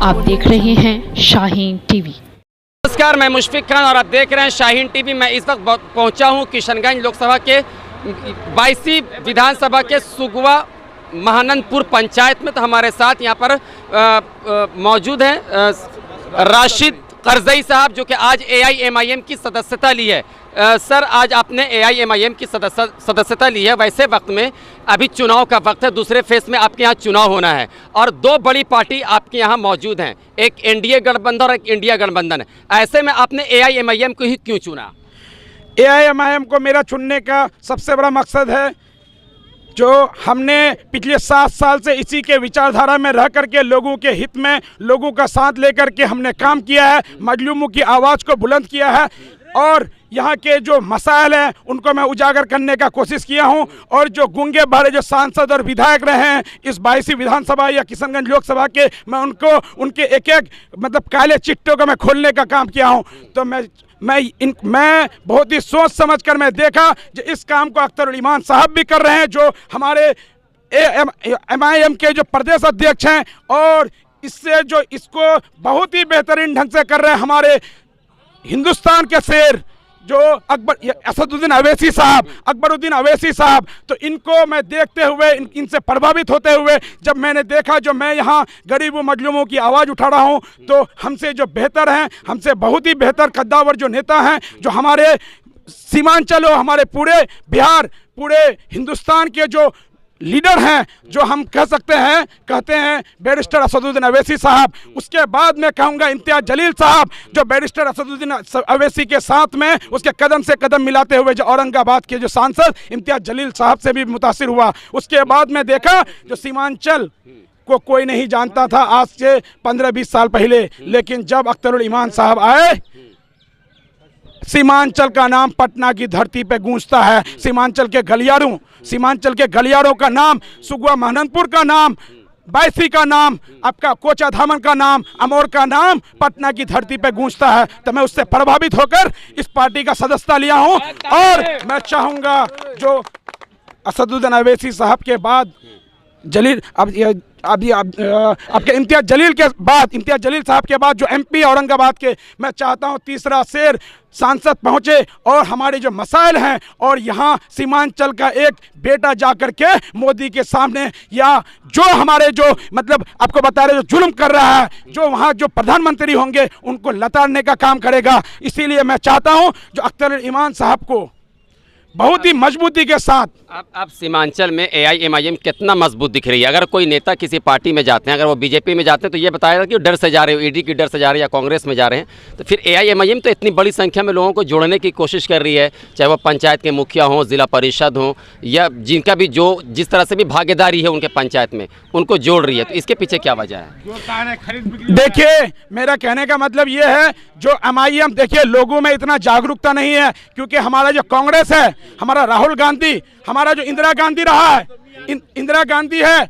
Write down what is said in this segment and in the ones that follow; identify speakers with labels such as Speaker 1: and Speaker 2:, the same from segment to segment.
Speaker 1: आप देख रहे हैं शाहीन टीवी।
Speaker 2: नमस्कार, मैं मुशफिक खान और आप देख रहे हैं शाहीन टीवी। मैं इस वक्त पहुंचा हूं किशनगंज लोकसभा के 22वीं विधानसभा के सुगवा महानंदपुर पंचायत में। तो हमारे साथ यहां पर मौजूद हैं राशिद करजई साहब, जो कि आज AIMIM की सदस्यता ली है। सर, आज आपने AIMIM की सदस्यता ली है। वैसे वक्त में अभी चुनाव का वक्त है, दूसरे फेस में आपके यहाँ चुनाव होना है और दो बड़ी पार्टी आपके यहाँ मौजूद हैं, एक NDA गठबंधन और एक इंडिया गठबंधन। ऐसे में आपने AIMIM को ही क्यों चुना?
Speaker 3: AIMIM को मेरा चुनने का सबसे बड़ा मकसद है, जो हमने पिछले 7 साल से इसी के विचारधारा में रह करके लोगों के हित में, लोगों का साथ लेकर के हमने काम किया है, मजलूमों की आवाज़ को बुलंद किया है और यहाँ के जो मसाइल हैं उनको मैं उजागर करने का कोशिश किया हूँ। और जो गूंगे बहरे जो सांसद और विधायक रहे हैं इस 22वीं विधानसभा या किशनगंज लोकसभा के, मैं उनको उनके एक एक मतलब काले चिट्टों को मैं खोलने का काम किया हूँ। तो मैं बहुत ही सोच समझ कर मैं देखा जो इस काम को अख्तर उल ईमान साहब भी कर रहे हैं, जो हमारे AIMIM के जो प्रदेश अध्यक्ष हैं, और इससे जो इसको बहुत ही बेहतरीन ढंग से कर रहे हैं हमारे हिंदुस्तान के शेर जो असदुद्दीन अवैसी साहब। तो इनको मैं देखते हुए, इनसे प्रभावित होते हुए जब मैंने देखा जो मैं यहाँ गरीबों मजलूमों की आवाज़ उठा रहा हूँ, तो हमसे जो बेहतर हैं, हमसे बहुत ही बेहतर कद्दावर जो नेता हैं, जो हमारे सीमांचल और हमारे पूरे बिहार, पूरे हिंदुस्तान के जो लीडर हैं, जो हम कहते हैं बैरिस्टर असदुद्दीन अवैसी साहब। उसके बाद मैं कहूँगा इम्तियाज़ जलील साहब, जो बैरिस्टर असदुद्दीन अवैसी के साथ में उसके कदम से कदम मिलाते हुए जो औरंगाबाद के जो सांसद इम्तियाज़ जलील साहब से भी मुतासिर हुआ। उसके बाद मैं देखा जो सीमांचल को कोई नहीं जानता था आज से 15-20 साल पहले, लेकिन जब अख्तर उल ईमान साहब आए, सीमांचल का नाम पटना की धरती पे गूंजता है। सीमांचल के गलियारों का नाम, सुगवा महानंदपुर का नाम, 22वीं का नाम, आपका कोचा धामन का नाम, अमौर का नाम पटना की धरती पे गूंजता है। तो मैं उससे प्रभावित होकर इस पार्टी का सदस्यता लिया हूं और मैं चाहूँगा जो असदुद्दीन अवैसी साहब के बाद जलील आपके इम्तियाज़ जलील साहब के बाद जो MP औरंगाबाद के, मैं चाहता हूं तीसरा शेर सांसद पहुंचे और हमारे जो मसाइल हैं, और यहाँ सीमांचल का एक बेटा जाकर के मोदी के सामने, या जो हमारे जो मतलब आपको बता रहे जो जुल्म कर रहा है, जो वहाँ जो प्रधानमंत्री होंगे उनको लताड़ने का काम करेगा। इसीलिए मैं चाहता हूँ जो अख्तर ईमान साहब को बहुत ही मजबूती के साथ।
Speaker 2: अब सीमांचल में AIMIM कितना मजबूत दिख रही है? अगर कोई नेता किसी पार्टी में जाते हैं, अगर वो BJP में जाते हैं तो ये बताएगा कि डर से जा रहे हो, ED की डर से जा रहे हैं, या कांग्रेस में जा रहे हैं, तो फिर AIMIM तो इतनी बड़ी संख्या में लोगों को जोड़ने की कोशिश कर रही है, चाहे वो पंचायत के मुखिया हों, जिला परिषद हों, या जिनका भी जो जिस तरह से भी भागीदारी है उनके पंचायत में, उनको जोड़ रही है। तो इसके पीछे क्या वजह है?
Speaker 3: देखिए, मेरा कहने का मतलब ये है जो MIM, देखिए लोगों में इतना जागरूकता नहीं है, क्योंकि हमारा जो कांग्रेस है, हमारा राहुल गांधी, हमारा जो इंदिरा गांधी रहा है, इंदिरा गांधी है,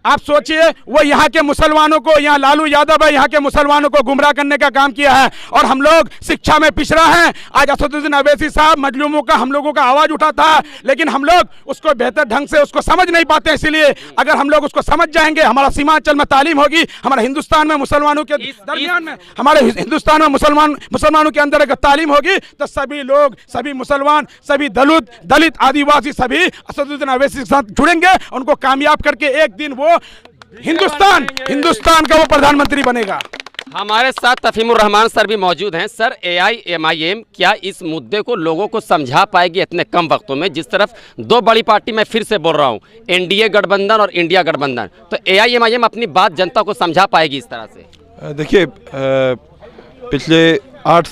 Speaker 3: आप सोचिए वो यहाँ के मुसलमानों को, यहाँ लालू यादव है, यहाँ के मुसलमानों को गुमराह करने का काम किया है। और हम लोग शिक्षा में पिछड़ा हैं। आज असदुद्दीन अवैसी साहब मजलूमों का, हम लोगों का आवाज़ उठाता है, लेकिन हम लोग उसको बेहतर ढंग से उसको समझ नहीं पाते। इसलिए अगर हम लोग उसको समझ जाएंगे, हमारा सीमांचल में तालीम होगी, हमारे हिंदुस्तान में मुसलमानों के दरमियान में, हमारे हिंदुस्तान में मुसलमानों के अंदर अगर तालीम होगी तो सभी लोग, सभी मुसलमान, सभी दलित आदिवासी सभी असदुद्दीन अवैसी के साथ जुड़ेंगे। उनको कामयाब करके एक दिन वो हिंदुस्तान का वो प्रधानमंत्री बनेगा।
Speaker 2: हमारे साथ तफहीमुर रहमान सर भी मौजूद हैं। सर, AIMIM क्या इस मुद्दे को लोगों को समझा पाएगी इतने कम वक्तों में? जिस तरफ दो बड़ी पार्टी, मैं फिर से बोल रहा हूँ, NDA गठबंधन और इंडिया गठबंधन, तो AIMIM अपनी बात जनता को समझा पाएगी इस तरह से?
Speaker 4: देखिए, पिछले 8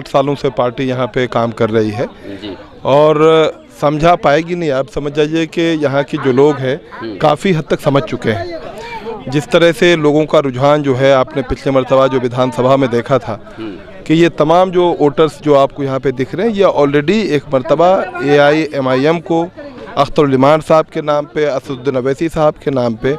Speaker 4: सालों से पार्टी यहाँ पे काम कर रही है जी, और समझा पाएगी नहीं। आप समझ जाइए कि यहाँ के जो लोग हैं काफ़ी हद तक समझ चुके हैं। जिस तरह से लोगों का रुझान जो है, आपने पिछले मरतबा जो विधानसभा में देखा था कि ये तमाम जो वोटर्स जो आपको यहाँ पे दिख रहे हैं, ये ऑलरेडी एक मरतबा AIMIM को अख्तर उल ईमान साहब के नाम पे, असदुद्दीन अवैसी साहब के नाम पे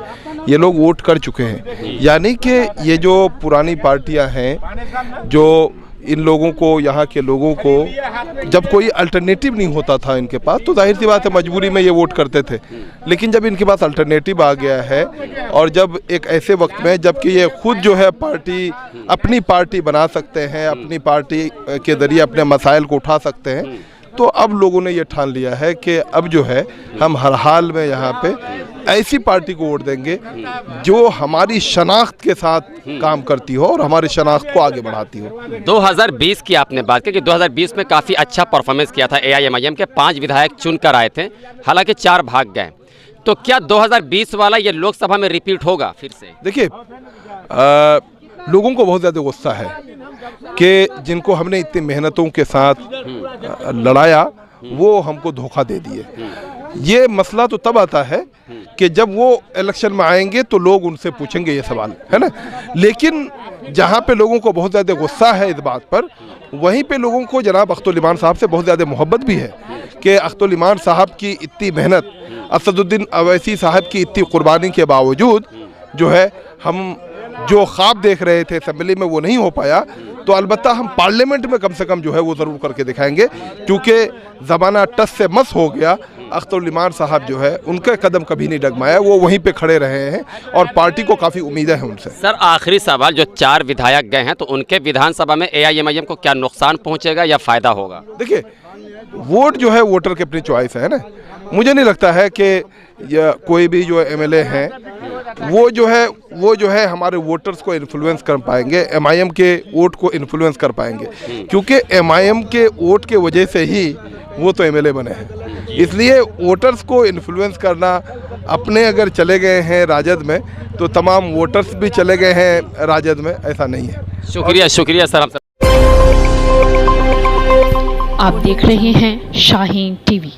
Speaker 4: ये लोग वोट कर चुके हैं। यानी कि ये जो पुरानी पार्टियां हैं, जो इन लोगों को, यहाँ के लोगों को, जब कोई अल्टरनेटिव नहीं होता था इनके पास, तो जाहिर सी बात है मजबूरी में ये वोट करते थे। लेकिन जब इनके पास अल्टरनेटिव आ गया है और जब एक ऐसे वक्त में जबकि ये खुद जो है पार्टी, अपनी पार्टी बना सकते हैं, अपनी पार्टी के ज़रिए अपने मसाइल को उठा सकते हैं, तो अब लोगों ने ये ठान लिया है कि अब जो है हम हर हाल में यहाँ पे ऐसी पार्टी को वोट देंगे जो हमारी शनाख्त के साथ काम करती हो और हमारी शनाख्त को आगे बढ़ाती हो।
Speaker 2: 2020 की आपने बात की कि 2020 में काफ़ी अच्छा परफॉर्मेंस किया था AIMIM के 5 विधायक चुन कर आए थे, हालांकि 4 भाग गए। तो क्या 2020 वाला ये लोकसभा में रिपीट होगा फिर से?
Speaker 4: देखिए, लोगों को बहुत ज़्यादा गुस्सा है कि जिनको हमने इतनी मेहनतों के साथ लड़ाया वो हमको धोखा दे दिए। ये मसला तो तब आता है कि जब वो इलेक्शन में आएंगे तो लोग उनसे पूछेंगे ये सवाल, है ना। लेकिन जहाँ पे लोगों को बहुत ज़्यादा गुस्सा है इस बात पर, वहीं पे लोगों को जनाब अख्तरुल ईमान साहब से बहुत ज़्यादा मोहब्बत भी है कि अख्तरुल ईमान साहब की इतनी मेहनत, असदुद्दीन अवैसी साहब की इतनी कुर्बानी के बावजूद जो है हम जो ख्वाब देख रहे थे असेंबली में वो नहीं हो पाया, तो अलबत्ता हम पार्लियामेंट में कम से कम जो है वो ज़रूर करके दिखाएंगे, क्योंकि ज़माना टस से मस हो गया। अख्तरुल ईमान साहब जो है उनका कदम कभी नहीं डगमाया, वो वहीं पे खड़े रहे हैं और पार्टी को काफ़ी उम्मीदें हैं उनसे।
Speaker 2: सर, आखिरी सवाल, जो 4 विधायक गए हैं तो उनके विधानसभा में AIMIM को क्या नुकसान पहुँचेगा या फ़ायदा होगा?
Speaker 4: देखिए, वोट जो है वोटर की अपनी चॉइस है ना। मुझे नहीं लगता है कि कोई भी जो MLA हैं वो जो है हमारे वोटर्स को इन्फ्लुएंस कर पाएंगे, MIM के वोट को इन्फ्लुएंस कर पाएंगे, क्योंकि MIM के वोट के वजह से ही वो तो MLA बने हैं। इसलिए वोटर्स को इन्फ्लुएंस करना, अपने अगर चले गए हैं राजद में तो तमाम वोटर्स भी चले गए हैं राजद में, ऐसा नहीं है।
Speaker 2: शुक्रिया सर।
Speaker 1: आप देख रहे हैं शाहीन टीवी।